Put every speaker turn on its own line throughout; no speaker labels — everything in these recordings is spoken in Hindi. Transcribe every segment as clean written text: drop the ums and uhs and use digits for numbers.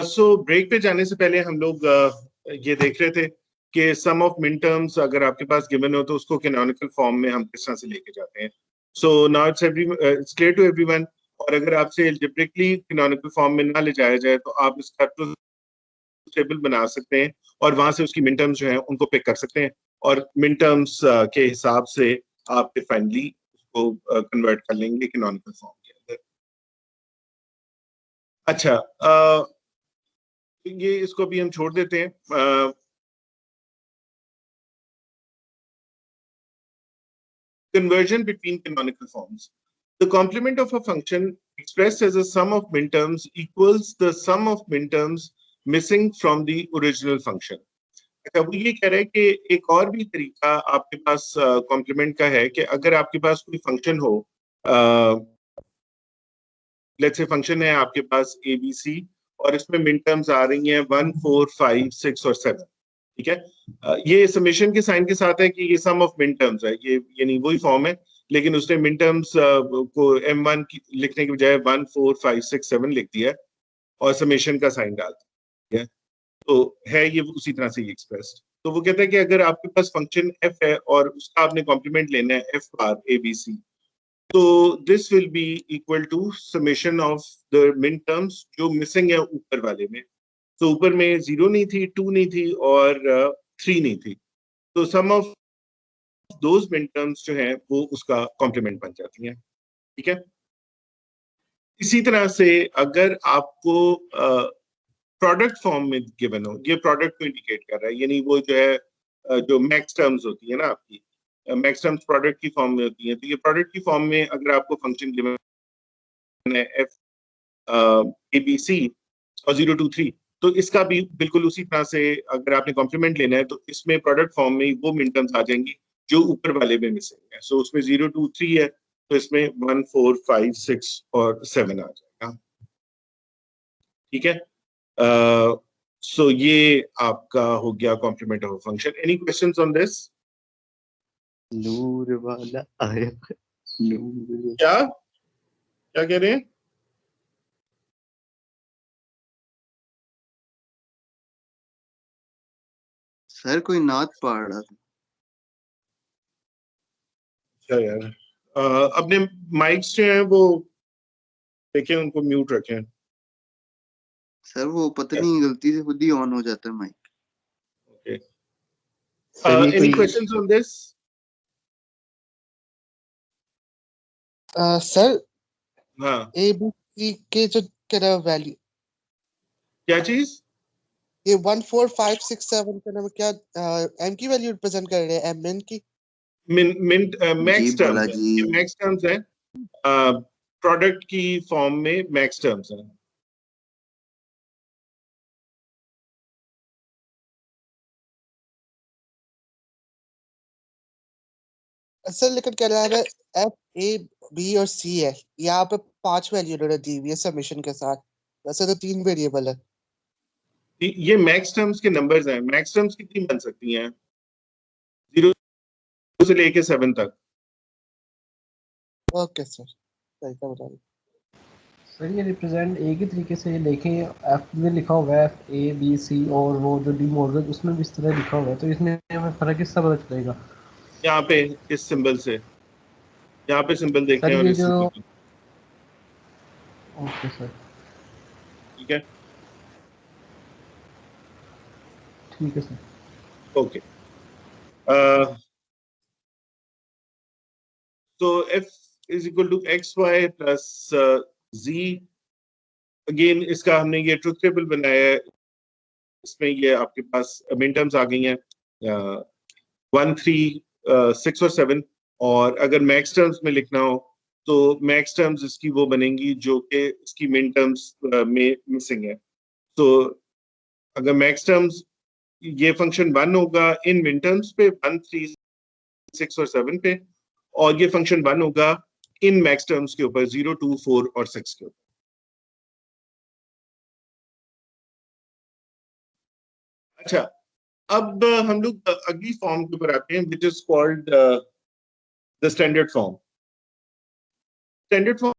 सो ब्रेक पे जाने से पहले हम लोग ये देख रहे थे कि सम ऑफ मिन टर्म्स अगर आपके पास गिवन हो तो उसको कैनोनिकल फॉर्म में हम किस तरह से लेके जाते हैं. So now it's clear to everyone. और अगर आपसे एल्जेब्रिकली कैनोनिकल फॉर्म में ना ले जाया जाए तो आप इसका टेबल बना सकते हैं और वहां से उसकी मिन टर्म्स जो है उनको पिक कर सकते हैं और मिन टर्म्स के हिसाब से आप फाइनली उसको कन्वर्ट कर लेंगे कैनोनिकल फॉर्म के अंदर. अच्छा, ये इसको भी हम छोड़ देते हैं. Conversion between canonical forms. The complement of a function expressed as a sum of minterms equals the sum of minterms missing from the original function. अच्छा, वो ये कह रहा है कि एक और भी तरीका आपके पास कॉम्प्लीमेंट का है कि अगर आपके पास कोई फंक्शन हो, लेट्स से फंक्शन है आपके पास ABC और इसमें मिन टर्म्स आ रही हैं 1, 4, 5, 6 और 7. ठीक है, ये समेशन के साइन के साथ है कि ये सम ऑफ मिन टर्म्स है, ये यानी वही फॉर्म है, लेकिन उसने मिन टर्म्स को M1 लिखने के बजाय 1, 4, 5, 6, 7 लिख दिया और समेशन का साइन डाल दिया. तो है ये उसी तरह से ये एक्सप्रेस्ड. तो वो कहता है कि अगर आपके पास फंक्शन f है और उसका आपने कॉम्प्लीमेंट लेना है f बार ABC, तो this will be equal to summation of the min terms जो मिसिंग है ऊपर वाले में. तो ऊपर में 0 नहीं थी, 2 नहीं थी और 3 नहीं थी. तो सम ऑफ दोज मिन टर्म्स जो है वो उसका कॉम्प्लीमेंट बन जाती हैं. ठीक है, इसी तरह से अगर आपको प्रोडक्ट फॉर्म में गिवन हो, ये प्रोडक्ट को इंडिकेट कर रहा है, यानी वो जो है जो मैक्स टर्म्स होती है ना आपकी, मैक्स टर्म्स प्रोडक्ट की फॉर्म में होती है. तो ये प्रोडक्ट की फॉर्म में अगर आपको फंक्शन गिवन है f ABC और 0, 2, 3, तो इसका भी बिल्कुल उसी तरह से अगर आपने कॉम्प्लीमेंट लेना है तो इसमें प्रोडक्ट फॉर्म में वो मिन टर्म्स आ जाएंगी जो ऊपर वाले में मिसिंग है. सो उसमें 0, 2, 3 है तो इसमें 1, 4, 5, 6 और 7 आ जाएगा. ठीक है, सो ये आपका हो गया complement of function. Any questions on this?
Noor वाला आया. नूर
क्या क्या कह रहे हैं?
सर कोई नात पढ़ रहा था.
क्या यार, अपने माइक्स जो हैं वो देखें, उनको म्यूट रखें.
सर वो पता नहीं गलती से खुद ही ऑन हो जाता है माइक.
ओके,
सर ये
एनी
कोई
क्वेश्चंस ऑन दिस?
सर
हाँ,
ABC के जो तेरा वैल्यू
क्या चीज?
ये 1, 4, 5, 6, 7 के नाम क्या M की वैल्यू रिप्रेजेंट कर रहे हैं, MN की?
मैक्स
जी
टर्म्स है,
बालाजी.
ये मैक्स टर्म्स है, प्रोडक्ट की फॉर्म में मैक्स टर्म्स है.
सर लेकिन कह रहा है F, A, B और C है, यहाँ पे 5 वैल्यू दी हुई है सबमिशन के साथ, वैसे तो 3 वेरिएबल है.
ये मैक्स टर्म्स के नंबर्स हैं. मैक्स टर्म्स कितनी बन सकती हैं? 0 से लेके 7 तक.
ओके सर, सही था बता.
सर ये रिप्रेजेंट एक ही तरीके से देखें, एफ में लिखा हुआ है FABC और वो जो डी मॉर्गन उसमें भी इस तरह लिखा हुआ है, तो इसमें हमें फर्क किससे पता चलेगा?
यहाँ पे इस सिंबल से, यहाँ पे सिंबल देखें
सर
और
ये
इस
जो
सिंबल.
ओके सर,
ठीक है,
ठीक है सर.
ओके. तो f is equal to xy plus z. Again इसका हमने ये ट्रुथ टेबल बनाया है, इसमें ये आपके पास मिन टर्म्स आ गई हैं 1, 3, 6 और 7. और अगर मैक्स टर्म्स में लिखना हो तो मैक्स टर्म्स इसकी वो बनेंगी जो कि इसकी मिन टर्म्स में मिसिंग है. तो अगर मैक्स टर्म्स, ये फंक्शन 1 होगा इन मिन टर्म्स पे 1, 3, 6 और 7 पे, और ये फंक्शन 1 होगा इन मैक्स टर्म्स के ऊपर 0, 2, 4 और 6 के ऊपर. अच्छा, अब हम लोग अगली फॉर्म के ऊपर आते हैं which is called the standard form. Standard form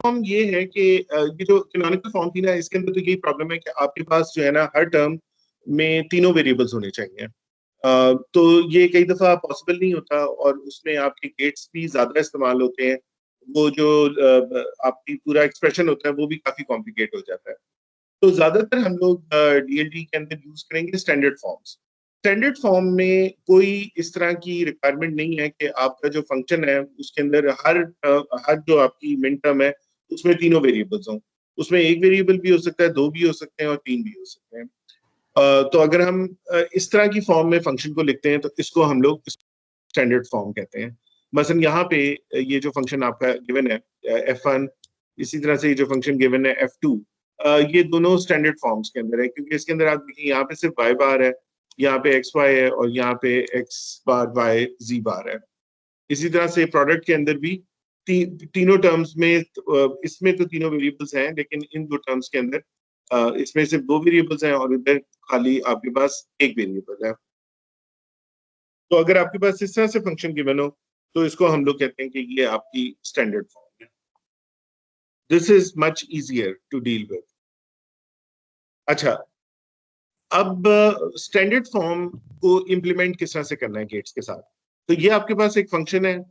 form ये है कि ये जो कैनोनिकल फॉर्म थी ना, इसके अंदर तो यही प्रॉब्लम है कि आपके पास जो है ना हर टर्म में तीनों वेरिएबल्स होने चाहिए। तो ये कई दफा पॉसिबल नहीं होता और उसमें आपके गेट्स भी ज्यादा इस्तेमाल होते हैं। वो जो आपकी पूरा एक्सप्रेशन होता है वो भी काफी कॉम्प्लिकेट हो जाता है। तो ज्यादातर हम लोग डीएलडी के अंदर यूज करेंगे स्टैंडर्ड फॉर्म्स। स्टैंडर्ड फॉर्म में कोई इस तरह की रिक्वायरमेंट नहीं है कि आपका जो फंक्शन है उसके अंदर हर जो आपकी मिन टर्म है उसमें तीनों वेरिएबल्स हों। उसमें एक वेरिएबल भी हो सकता है, दो भी हो सकते हैं और तीन भी हो सकते हैं। तो अगर हम इस तरह की फॉर्म में फंक्शन को लिखते हैं तो इसको हम लोग स्टैंडर्ड फॉर्म कहते हैं। मसलन यहाँ पे ये जो फंक्शन आपका गिवन है f1, इसी तरह से ये जो फंक्शन गिवन है f2, ये दोनों स्टैंडर्ड फॉर्म्स के अंदर है, क्योंकि इसके अंदर आप देखिए यहाँ पे सिर्फ y बार है, यहाँ पे xy है और यहाँ पे x बार y z बार है। इसी तरह से प्रोडक्ट के अंदर भी तीनों टर्म्स में इसमें तो तीनों वेरिएबल्स हैं, लेकिन इन दो टर्म्स के अंदर इसमें सिर्फ दो वेरिएबल्स हैं और इधर खाली आपके पास एक वेरिएबल है। तो अगर आपके पास इस तरह से फंक्शन गिवन हो तो इसको हम लोग कहते हैं कि ये आपकी स्टैंडर्ड फॉर्म है। This is much easier to deal with. अच्छा, अब स्टैंडर्ड फॉर्म को इम्प्लीमेंट किस तरह से करना है गेट्स के साथ। तो ये आपके पास एक फंक्शन है,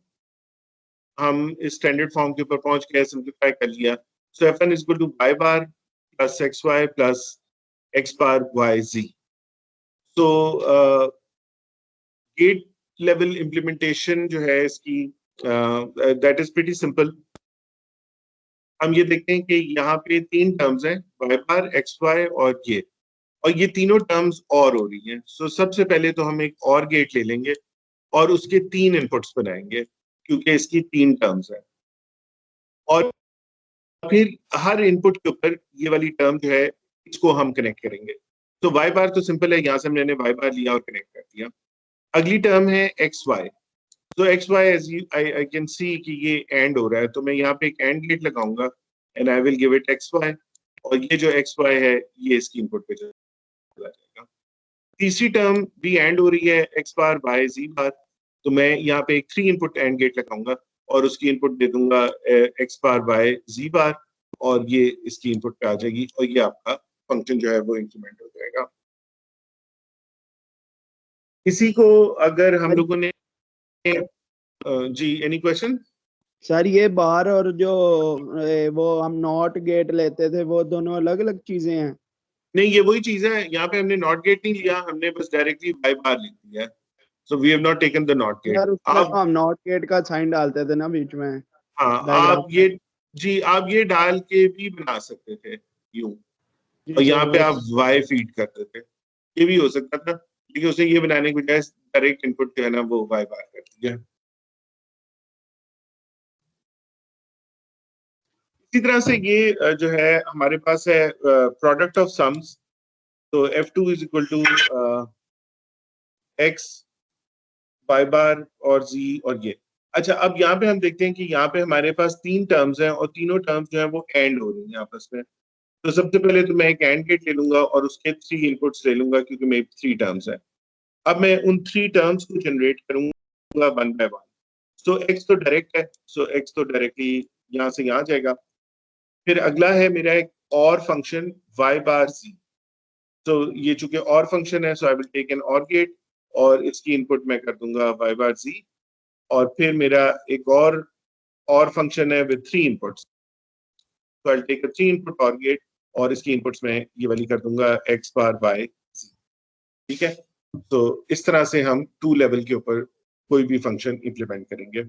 हम इस स्टैंडर्ड फॉर्म के ऊपर पहुंच गए, सिंप्लीफाई कर लिया। So f1 is equal to y bar plus xy plus x bar yz। तो गेट लेवल इम्प्लीमेंटेशन जो है इसकी दैट इज प्रीटी सिंपल। हम ये देखते हैं कि यहाँ पे तीन टर्म्स हैं, y बार xy और ये तीनों टर्म्स और हो रही हैं। सो सबसे पहले तो हम एक और गेट ले लेंगे और उसके तीन इनपुट्स बनाएंगे क्योंकि इसकी तीन टर्म्स हैं, और फिर हर इनपुट के ऊपर ये वाली टर्म जो है इसको हम कनेक्ट करेंगे। तो y बार तो सिंपल है, यहाँ से मैंने y बार लिया और कनेक्ट कर दिया। अगली टर्म है xy। तो xy as I can see कि ये एंड हो रहा है, तो मैं यहाँ पे एक एंड गेट लगाऊंगा and I will give it xy, और ये जो xy है ये इसकी इनपुट पे चला जाएगा। तीसरी टर्म भी एंड हो रही है, x बार y z बार, तो मैं यहाँ पे एक 3 इनपुट एंड गेट लगाऊंगा और उसकी इनपुट दे दूंगा x बार y z बार, और ये इसकी इनपुट पे आ जाएगी और ये आपका फंक्शन जो है वो इंक्रीमेंट हो जाएगा। इसी को अगर हम लोगों ने जी एनी क्वेश्चन?
सर ये बार और जो वो हम नॉट गेट लेते थे वो दोनों अलग अलग चीजें हैं?
नहीं, ये वही चीज है। यहाँ पे हमने नॉट गेट नहीं लिया, हमने बस डायरेक्टली y बार लिख दिया है। So we have not taken the not gate.
यार उसमें तो हम नॉट गेट का साइन डालते थे ना बीच में।
हाँ, आप ये डाल के भी बना सकते थे यूं, और यहाँ पे आप y फीड करते थे, ये भी हो सकता था, लेकिन उसने ये बनाने की बजाय डायरेक्ट इनपुट जो है ना वो y बार कर दिया। इसी तरह से ये जो है हमारे पास है प्रोडक्ट ऑफ सम्स। तो f2 is equal to x y bar और z और ये। अच्छा, अब यहाँ पे हम देखते हैं कि यहाँ पे हमारे पास तीन टर्म्स हैं और तीनों टर्म्स जो है वो एंड हो रही हैं आपस में। तो सबसे पहले तो मैं एक एंड गेट ले लूंगा और उसके 3 इनपुट्स ले लूंगा क्योंकि मेरे 3 टर्म्स हैं। अब मैं उन 3 टर्म्स को जनरेट करूंगा 1 बाय 1। सो x तो डायरेक्ट है, सो x तो डायरेक्टली यहाँ से यहाँ जाएगा। फिर अगला है मेरा एक और फंक्शन y बार z। तो ये चूंकि और फंक्शन है, सो आई विल टेक एन और गेट और इसकी इनपुट मैं कर दूंगा y बार z। और फिर मेरा एक और फंक्शन है विद 3 इनपुट्स, तो I will take a 3 input और गेट और इसकी इनपुट्स में ये वाली कर दूंगा x बार y z। ठीक है, तो इस तरह से हम 2 लेवल के ऊपर कोई भी फंक्शन इंप्लीमेंट करेंगे।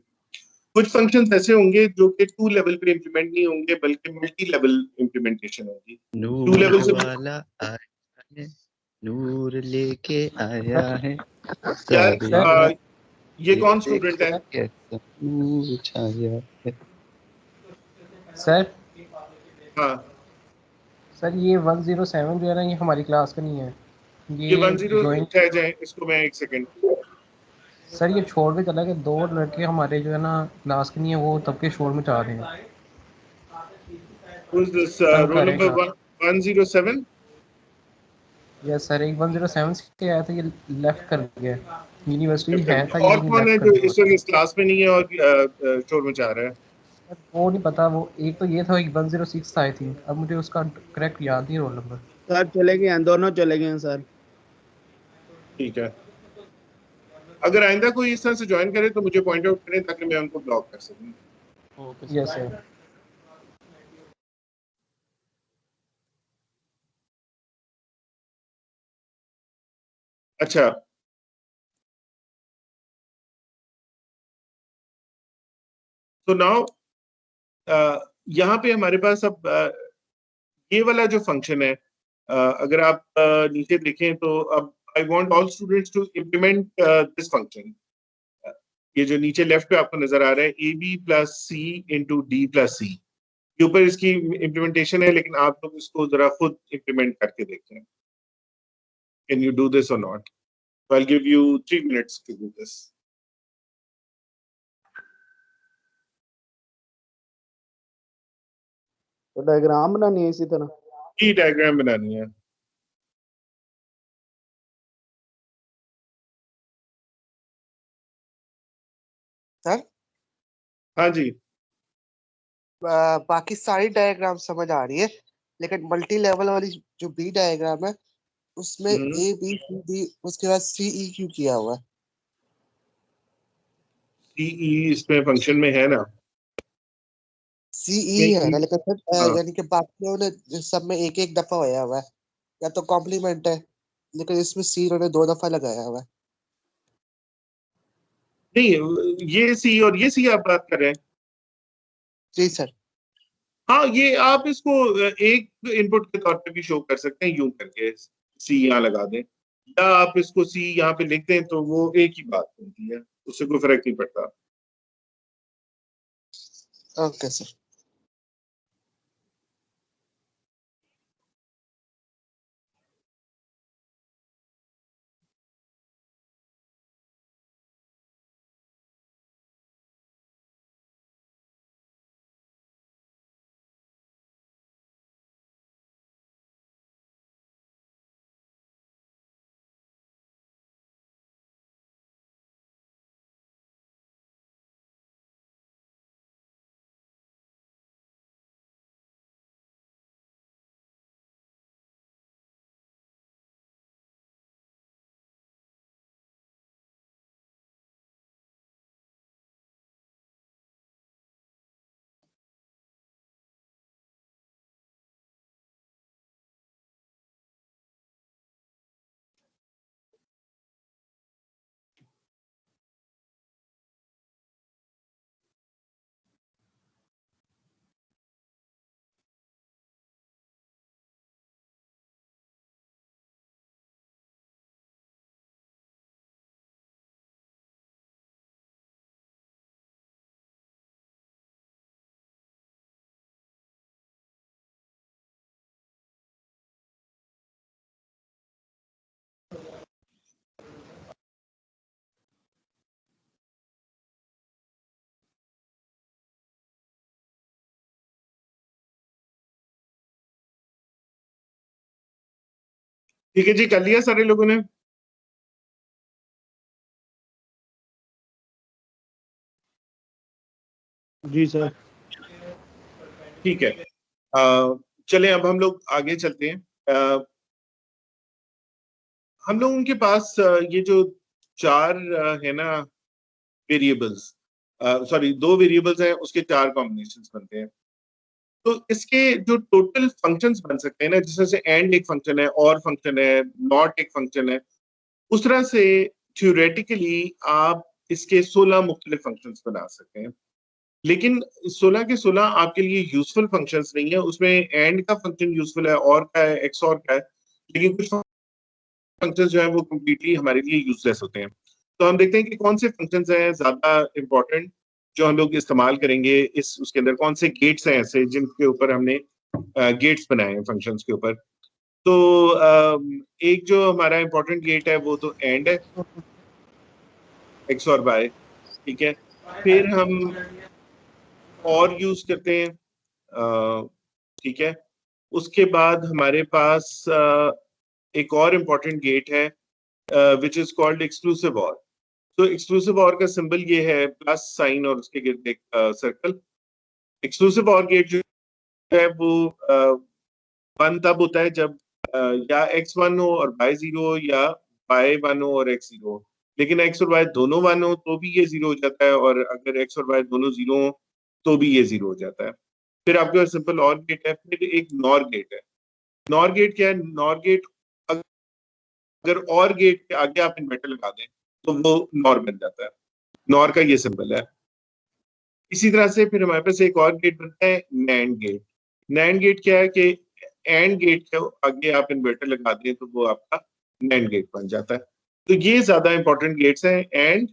कुछ फंक्शंस ऐसे होंगे जो कि 2 लेवल पे इंप्लीमेंट नहीं होंगे बल्कि मल्टी लेवल इंप्लीमेंटेशन होगी। 2 लेवल से
वाला आया है, नूर लेके आया है।
यार ये कौन स्टूडेंट है?
कैसा नूर छाया है।
सर
हाँ
सर ये 107 जो है ना ये हमारी क्लास का नहीं है,
ये 10 ठहर जाए, इसको मैं एक सेकंड।
सर ये छोड़ के चला गया। 2 लड़के हमारे जो है ना क्लास के नहीं है, वो तब के शोर मचा रहे हैं।
Who's this roll number 107?
Yes sir, एक 107 से आया था, ये लेफ्ट कर गया। यूनिवर्सिटी है था,
और कौन है जो इस वक्त इस क्लास में नहीं है और शोर मचा रहा है?
वो नहीं पता, वो एक तो ये था कि 106 था आई थिंक, अब मुझे उसका करेक्ट याद नहीं रोल नंबर।
सर चले गए हैं, दोनों चले गए हैं सर।
ठीक है, अगर आइंदा कोई इस तरह से ज्वाइन करे तो मुझे पॉइंट आउट करें ताकि मैं उनको ब्लॉक कर सकूं।
Yes sir.
अच्छा, तो नाउ यहाँ पे हमारे पास अब ये वाला जो फंक्शन है, अगर आप नीचे देखें तो अब I want all students to implement this function. ये जो नीचे लेफ्ट पे आपको नजर आ रहा है A B plus C into D plus C, के ऊपर इसकी इम्प्लीमेंटेशन है, लेकिन आप लोग इसको जरा खुद इम्प्लीमेंट करके देखें। कैन यू डू दिस और not? I will give you 3 minutes to do this.
तो डायग्राम बनानी है इसी तरह।
की डायग्राम बनानी है।
सर
हाँ जी,
बाकी सारी डायग्राम समझ आ रही है, लेकिन मल्टी लेवल वाली जो बी डायग्राम है उसमें ए बी सी डी उसके बाद सी ई क्यू किया हुआ है।
सीई इसमें फंक्शन में है ना?
सी ई है ना, लेकिन सर
हाँ,
यानी कि बाकियों ने सब में एक एक दफा होया हुआ है, या तो कॉम्प्लीमेंट है, लेकिन इसमें सी इन्होंने 2 दफा लगाया हुआ है।
नहीं, ये सी और ये सी आप बात कर रहे हैं?
जी सर।
हाँ, ये आप इसको एक इनपुट के तौर पे भी शो कर सकते हैं, यूं करके सी यहाँ लगा दें, या आप इसको सी यहाँ पे लिख दें तो वो एक ही बात होती है, उससे कोई फर्क नहीं पड़ता।
Okay sir.
ठीक है जी, कर लिया सारे लोगों ने?
जी सर।
ठीक है, चलें अब हम लोग आगे चलते हैं। हम लोगों के पास ये जो चार है ना वेरिएबल्स, सॉरी 2 वेरिएबल्स हैं, उसके 4 कॉम्बिनेशंस बनते हैं। तो इसके जो टोटल फंक्शंस बन सकते हैं ना, जिस तरह से एंड एक फंक्शन है, और फंक्शन है, नॉट एक फंक्शन है, उस तरह से थ्योरेटिकली आप इसके 16 मुख्तलिफ फंक्शंस बना सकते हैं। लेकिन 16 के 16 आपके लिए यूजफुल फंक्शंस नहीं है। उसमें एंड का फंक्शन यूजफुल है, और का है, एक्स और का है, लेकिन कुछ फंक्शंस जो है वो कंप्लीटली हमारे लिए यूजलेस होते हैं। तो हम देखते हैं कि कौन से फंक्शंस हैं ज्यादा इंपॉर्टेंट जो हम लोग इस्तेमाल करेंगे। इस उसके अंदर कौन से गेट्स हैं ऐसे जिनके ऊपर हमने गेट्स बनाए हैं फंक्शंस के ऊपर। तो एक जो हमारा इंपॉर्टेंट गेट है वो तो एंड है, एक्स और वाई। ठीक है, फिर हम और यूज करते हैं, ठीक है। उसके बाद हमारे पास एक और इम्पॉर्टेंट गेट है विच इज कॉल्ड एक्सक्लूसिव और। तो एक्सक्लूसिव और का सिंबल ये है प्लस साइन और उसके गिर्द एक सर्कल। एक्सक्लूसिव और गेट जो है वो 1 तब होता है जब या x1 हो और y 0 हो, या y1 हो और x 0 हो। लेकिन x और y दोनों 1 हो तो भी ये 0 हो जाता है, और अगर x और y दोनों 0 हो तो भी ये 0 हो जाता है। फिर आपके पास सिंपल और गेट है, फिर एक नॉर गेट है। नॉर गेट क्या है? नॉर गेट अगर और गेट के आगे आप इन्वर्टर लगा दें तो वो नॉर बन जाता है। नॉर का ये सिंबल है। इसी तरह से फिर हमारे पास एक और गेट बनता है नैंड गेट। नैंड गेट क्या है कि एंड गेट के आगे आप इन्वर्टर लगा दें तो वो आपका नैंड गेट बन जाता है। तो ये ज्यादा इंपॉर्टेंट गेट्स हैं, एंड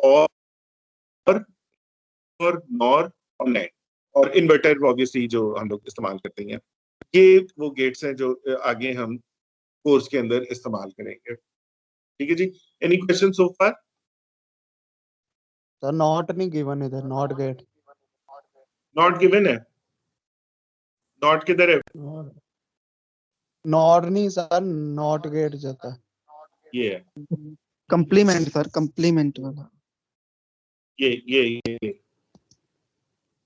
और नॉर और नैंड, और इन्वर्टर ऑब्वियसली जो हम लोग इस्तेमाल करते हैं। ये वो गेट्स हैं जो आगे हम कोर्स के अंदर इस्तेमाल करेंगे। ठीक है जी, any question so far?
Sir not नहीं गिवन इधर, नॉट गेट।
नॉट गिवन है? नॉट किधर है?
नॉट नहीं सर, नॉट गेट जाता है।
ये है,
कम्प्लीमेंट सर, कम्प्लीमेंट वाला।
ये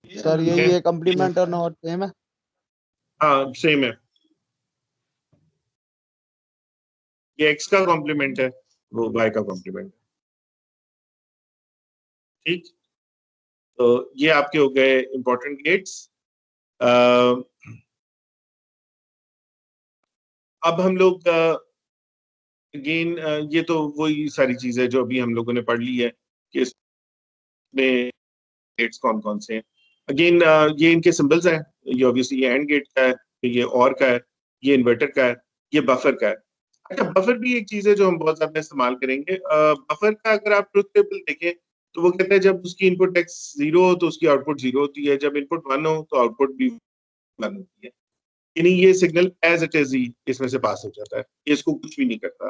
सर
ठीक है।
ये कम्प्लीमेंट और नॉट सेम है।
हाँ सेम है। ये x का कॉम्प्लीमेंट है, वो y का कॉम्प्लीमेंट है। ठीक, तो ये आपके हो गए इंपॉर्टेंट गेट्स। अब हम लोग अगेन ये तो वही सारी चीजें जो अभी हम लोगों ने पढ़ ली है कि इसमें गेट्स कौन कौन से हैं। अगेन ये इनके सिंबल्स हैं। ये ऑब्वियसली ये एंड गेट का है, ये और का है, ये इन्वर्टर का है, ये बफर का है। अच्छा, बफर भी एक चीज है जो हम बहुत ज्यादा इस्तेमाल करेंगे। बफर का अगर आप ट्रुथ टेबल देखें तो वो कहते हैं जब उसकी इनपुट x 0 हो तो उसकी आउटपुट 0 होती है, जब इनपुट 1 हो तो आउटपुट भी 1 होती है। यानी ये सिग्नल एज इट इज ही इसमें से पास हो जाता है, ये इसको कुछ भी नहीं करता।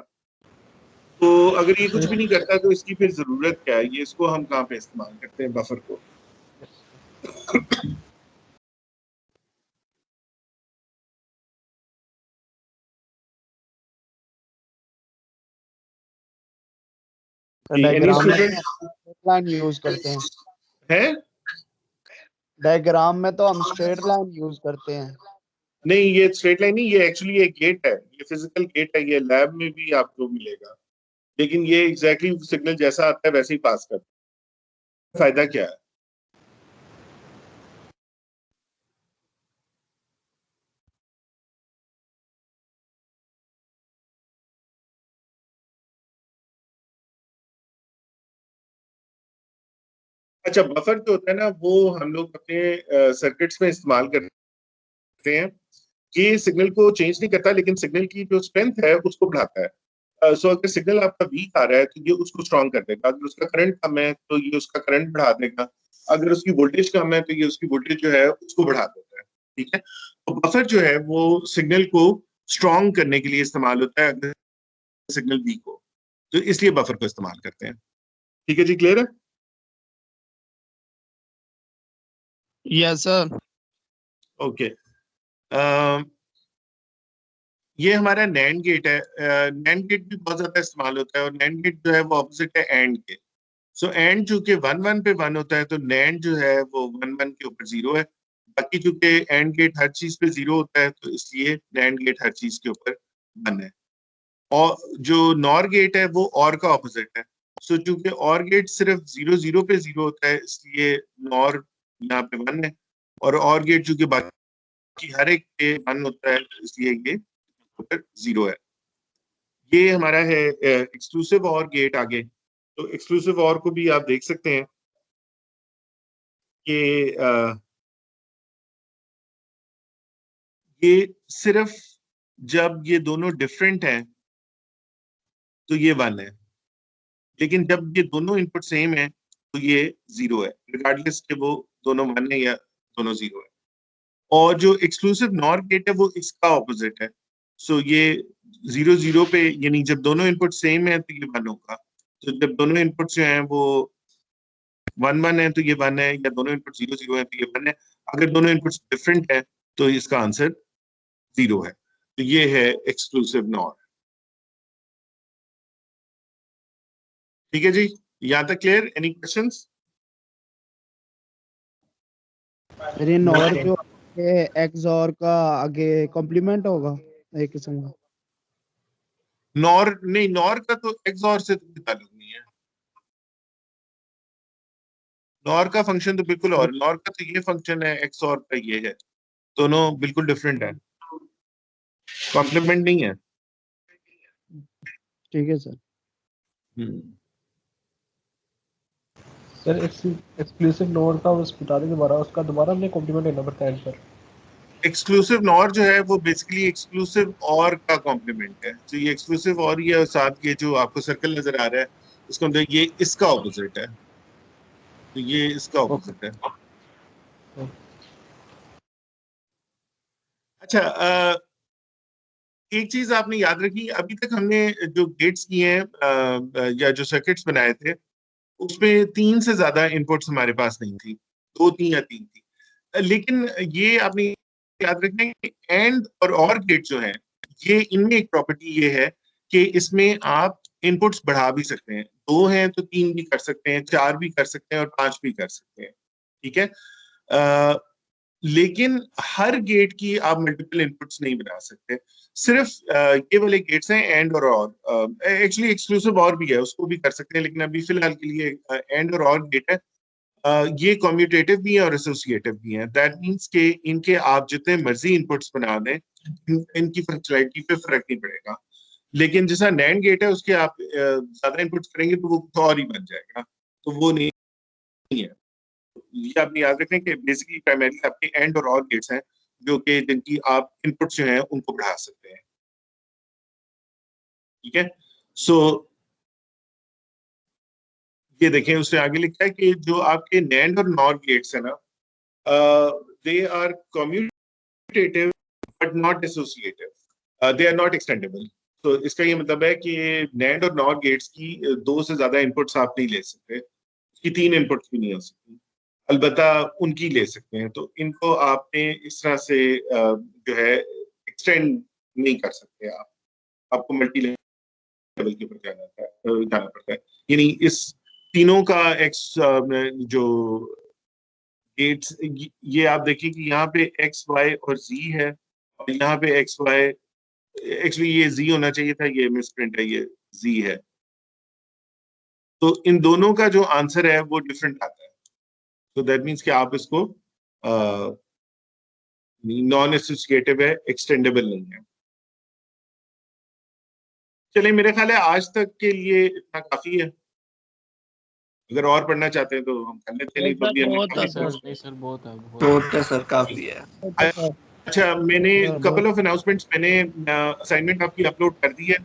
तो अगर ये कुछ भी नहीं करता तो इसकी फिर जरूरत क्या है? ये इसको हम कहाँ पे इस्तेमाल करते हैं बफर को?
डायग्राम में स्ट्रेट लाइन यूज करते हैं।
है?
डायग्राम में तो हम स्ट्रेट लाइन यूज करते हैं।
नहीं, ये स्ट्रेट लाइन नहीं, ये एक्चुअली एक गेट है, ये फिजिकल गेट है, ये लैब में भी आपको मिलेगा। लेकिन ये एग्जैक्टली सिग्नल जैसा आता है वैसे ही पास करता है। फायदा क्या है? अच्छा, बफर जो होता है ना वो हम लोग अपने सर्किट्स में इस्तेमाल करते हैं। ये सिग्नल को चेंज नहीं करता, लेकिन सिग्नल की जो स्ट्रेंथ है उसको बढ़ाता है। सो अगर सिग्नल आपका वीक आ रहा है तो ये उसको स्ट्रांग कर देगा। अगर उसका करंट कम है तो ये उसका करंट बढ़ा देगा। अगर उसकी वोल्टेज कम है तो ये उसकी वोल्टेज जो है उसको बढ़ा देता है। ठीक है, तो बफर जो है वो सिग्नल को स्ट्रांग करने के लिए इस्तेमाल होता है अगर सिग्नल वीक हो, तो इसलिए बफर को इस्तेमाल करते हैं। ठीक है जी, क्लियर है?
Yes sir.
ओके, ये हमारा नैंड गेट है। नैंड गेट भी बहुत ज्यादा इस्तेमाल होता है, और नैंड गेट जो है वो ऑपोजिट है एंड के। सो एंड चूंकि 1 1 पे 1 होता है तो नैंड जो है वो 1 1 के ऊपर 0 है। बाकी चूंकि एंड गेट हर चीज पे 0 होता है तो इसलिए नैंड गेट हर चीज के ऊपर 1 है। और जो नॉर गेट है वो और का ऑपोजिट है। सो चूंकि और गेट सिर्फ 0 0 पे 0 होता है इसलिए नॉर यहाँ पे 1 है, और गेट चूंकि बाकी हर एक पे 1 होता है इसलिए ये ऊपर 0 है। ये हमारा है एक्सक्लूसिव और गेट आगे। तो एक्सक्लूसिव और को भी आप देख सकते हैं कि ये सिर्फ जब ये दोनों डिफरेंट हैं तो ये 1 है, लेकिन जब ये दोनों इनपुट सेम है तो ये 0 है, रिगार्डलेस के वो दोनों 1 है या दोनों 0 है। और जो एक्सक्लूसिव नॉर गेट है वो इसका ऑपोजिट है। सो ये 0 0 पे, यानी जब दोनों इनपुट सेम है तो ये 1 होगा। तो जब दोनों इनपुट जो हैं वो 1 1 है तो ये 1 है, या दोनों इनपुट 0 0 है तो ये 1 है। अगर दोनों इनपुट्स डिफरेंट है तो इसका आंसर 0 है। तो ये है एक्सक्लूसिव नॉर। ठीक है जी, यहां तक क्लियर? Any questions?
फिर ये नॉर जो है एक्सॉर का आगे कॉम्प्लीमेंट होगा एक किस्म का।
नॉर नहीं, नॉर का तो एक्सॉर से तो कोई ताल्लुक नहीं है। नॉर का फंक्शन तो बिल्कुल और, नॉर का तो ये फंक्शन है, एक्सॉर का ये है, दोनों बिल्कुल डिफरेंट है, कॉम्प्लीमेंट नहीं है।
ठीक है सर।
सर एक्सक्लूसिव नोड का बस बता दें दोबारा, उसका दोबारा हमने कॉम्प्लीमेंट लेना पड़ता है सर।
एक्सक्लूसिव नॉर जो है वो बेसिकली एक्सक्लूसिव और का कॉम्प्लीमेंट है। तो ये एक्सक्लूसिव और ये साथ ये जो आपको सर्कल नजर आ रहा है इसको अंदर, ये इसका ऑपोजिट है, तो ये इसका ऑपोजिट है। अच्छा, एक चीज आपने याद रखी, अभी तक हमने जो गेट्स किए हैं या जो सर्किट्स बनाए थे उसमें 3 से ज्यादा इनपुट्स हमारे पास नहीं थी, 2 थी या 3 थी। लेकिन ये आपने याद रखना है कि एंड और गेट जो है ये, इनमें एक प्रॉपर्टी ये है कि इसमें आप इनपुट्स बढ़ा भी सकते हैं, 2 हैं तो 3 भी कर सकते हैं, 4 भी कर सकते हैं और 5 भी कर सकते हैं, ठीक है। लेकिन हर गेट की आप मल्टीपल इनपुट्स नहीं बना सकते, सिर्फ ये वाले गेट्स हैं एंड और एक्चुअली एक्सक्लूसिव और भी है, उसको भी कर सकते हैं, लेकिन अभी फिलहाल के लिए एंड और गेट है। ये कम्यूटेटिव भी है और एसोसिएटिव भी है। दैट मींस के इनके आप जितने मर्जी इनपुट्स बना दें, इनकी फंक्शनैलिटी पे फर्क नहीं पड़ेगा। लेकिन जैसा नैंड गेट है उसके आप ज्यादा इनपुट्स करेंगे तो वो कुछ और ही बन जाएगा, तो वो नहीं है। ये आपने याद रखें कि बेसिकली प्राइमरी आपके एंड और गेट्स हैं जो कि जिनकी आप इनपुट्स जो हैं उनको बढ़ा सकते हैं, ठीक है। सो ये देखें, उससे आगे लिखा है कि जो आपके नैंड और नॉर गेट्स है ना, they are commutative but not associative, they are not extendable. तो इसका ये मतलब है कि नैंड और नॉर गेट्स की 2 से ज्यादा इनपुट्स आप नहीं ले सकते, उसकी 3 इनपुट्स भी नहीं हो सकती, अलबत्ता उनकी ले सकते हैं। तो इनको आपने इस तरह से जो है एक्सटेंड नहीं कर सकते, आपको मल्टी लेवल के ऊपर जाना पड़ता है। यानी इस तीनों का एक्स जो गेट्स, ये आप देखिए कि यहाँ पे एक्स वाई और जी है, और यहाँ पे एक्स वाई, एक्चुअली ये जी होना चाहिए था, ये मिसप्रिंट है, ये जी है। तो इन दोनों का जो आंसर है वो डिफरेंट आता है। तो दैट मीन्स कि आप इसको नॉन एसोसिएटिव है, एक्सटेंडेबल नहीं है। चलिए, मेरे ख्याल है आज तक के लिए इतना काफी है, अगर और पढ़ना चाहते हैं तो हम कर लेते हैं, नहीं तो अभी
बहुत है
हमने
सर, सर बहुत है,
बहुत है सर, काफी है।
अच्छा, मैंने कपल ऑफ अनाउंसमेंट्स, मैंने असाइनमेंट आपकी अपलोड कर दी है,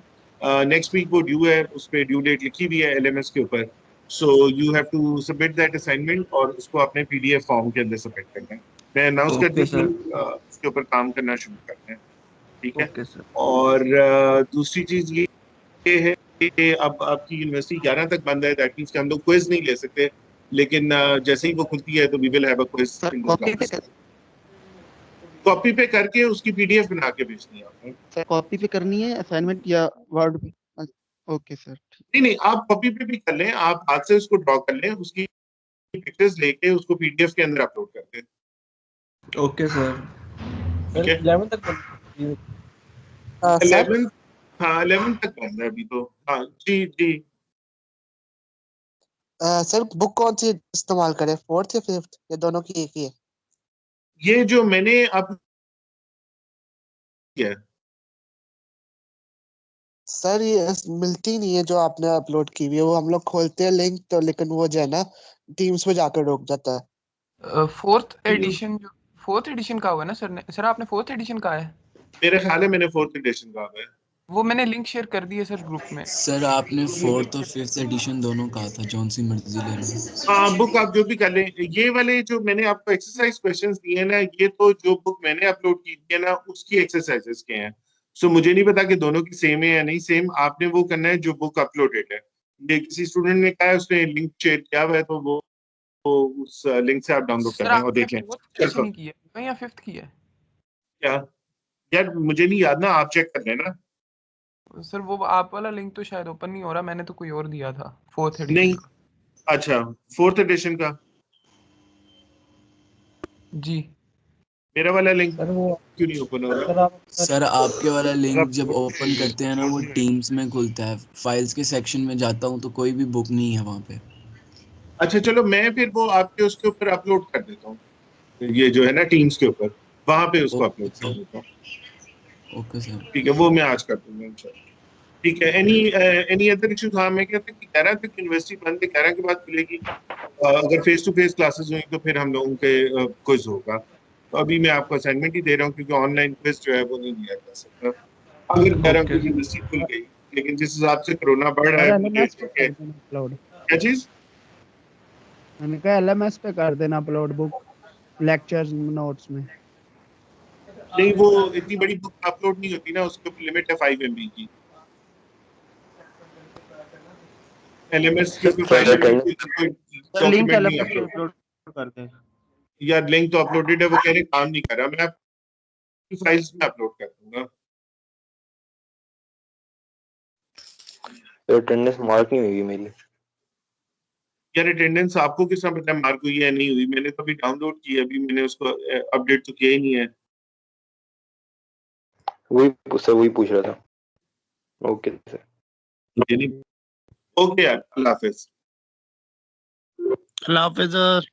नेक्स्ट वीक वो ड्यू है, उस पर ड्यू डेट लिखी हुई है एलएमएस के ऊपर। So you have to submit that assignment और उसको अपने पीडीएफ फॉर्म के अंदर सबमिट करना है। मैं अनाउंस कर
ओके
देती हूँ,
सर।
उसके ऊपर काम करना शुरू करते हैं, ठीक है।
Okay sir.
और दूसरी चीज ये है कि अब आपकी यूनिवर्सिटी 11 तक बंद है, दैट मींस कि हम लोग क्विज नहीं ले सकते, लेकिन जैसे ही वो खुलती है तो we will have a quiz
sir
in
copy पे
क्लास। कॉपी पे करके उसकी पीडीएफ बना के भेजनी है आपने।
सर कॉपी पे करनी है असाइनमेंट या वर्ड पे? Okay sir.
नहीं, आप कॉपी पे भी कर लें, आप हाथ से उसको ड्रॉ कर लें, उसकी पिक्चर्स लेके उसको पीडीएफ के अंदर अपलोड कर दें।
Okay sir.
ठीक है,
11 तक
सर
11, हाँ 11 तक बंद है अभी तो। हाँ जी जी।
सर बुक कौन सी इस्तेमाल करें, 4th या 5th या दोनों की एक ही है?
ये जो मैंने अब किया है,
सर ये मिलती नहीं है जो आपने अपलोड की हुई है, वो हम लोग खोलते हैं लिंक तो, लेकिन वो जो है ना टीम्स पे जाकर रुक जाता है।
फोर्थ एडिशन का हुआ ना सर ने? सर आपने फोर्थ एडिशन का है?
मेरे ख्याल है मैंने 4th एडिशन का है।
वो मैंने लिंक शेयर कर दी है सर ग्रुप में।
सर आपने 4th और 5th एडिशन दोनों कहा था, जौन सी मर्जी ले लो।
हाँ, बुक आप जो भी कर लें। ये वाले जो मैंने आपको एक्सरसाइज क्वेश्चंस दिए ना, ये तो जो बुक मैंने अपलोड की थी ना उसकी एक्सरसाइजेस के हैं। सो मुझे नहीं पता कि दोनों की सेम है या नहीं सेम, आपने वो करना है जो बुक अपलोडेड है। ये किसी स्टूडेंट ने कहा है, उसने लिंक शेयर किया हुआ है, तो वो उस लिंक से आप डाउनलोड कर
सर
लें और
आपने
देख लें।
फोर्थ एडिशन ही की है या फिफ्थ की है?
क्या यार, मुझे नहीं याद ना, आप चेक कर लेना।
सर वो आप वाला लिंक तो शायद ओपन नहीं हो रहा, मैंने तो कोई और दिया था फोर्थ एडिशन
नहीं,
का।
अच्छा 4th एडिशन का।
जी
मेरा वाला लिंक
सर वो
क्यों नहीं ओपन हो रहा?
सर आप
सर आपके वाला लिंक जब ओपन करते हैं ना वो टीम्स में खुलता है, फाइल्स के सेक्शन में जाता हूँ तो कोई भी बुक नहीं है वहाँ पे।
अच्छा चलो मैं फिर वो आपके उसके ऊपर अपलोड कर देता हूँ, ये जो है ना टीम्स के ऊपर, वहां पे उसको
ओके
अपलोड कर
सर,
देता हूँ।
Okay sir.
ठीक है, वो मैं आज कर दूंगा इंशाल्लाह। ठीक है, एनी अदर इश्यूज? हाँ मैं कहता कि कह रहा था कि यूनिवर्सिटी बंद है, 11 के बाद खुलेगी। अगर फेस टू फेस क्लासेस हुई तो फिर हम लोगों के क्विज होगा। तो अभी मैं आपको असाइनमेंट ही दे रहा हूँ क्योंकि ऑनलाइन क्विज जो है वो नहीं दिया जा सकता। अगर कह रहा हूँ कि
ओके
यूनिवर्सिटी खुल गई, लेकिन जिस हिसाब से कोरोना बढ़ रहा
सर
है मुझे
एलएमएस पे कर देना अपलोड।
क्या चीज?
मैंने कहा एलएमएस पे कर देना अपलोड बुक लेक्चर्स नोट्स में।
नहीं, वो इतनी बड़ी बुक अपलोड नहीं होती ना, उसके ऊपर लिमिट है 5 MB की। LMS के ऊपर 5 MB की कोई
सर लिंक
डॉक्यूमेंट नहीं
एलएमएस पे
अपलोड।
अपलोड कर दें।
यार लिंक तो अपलोडेड है, वो कह रहे काम नहीं कर रहा, मैं आपकी फाइल्स में अपलोड कर दूंगा।
तो अटेंडेंस मार्क नहीं हुई मेरी।
यार अटेंडेंस आपको किस तरह पता है मार्क हुई है नहीं हुई? मैंने तो अभी डाउनलोड की है, अभी मैंने उसको अपडेट तो किया ही नहीं है।
वही पूछ रहा था। Okay sir.
ओके यार, अल्लाह हाफिज।
अल्लाह हाफिज सर।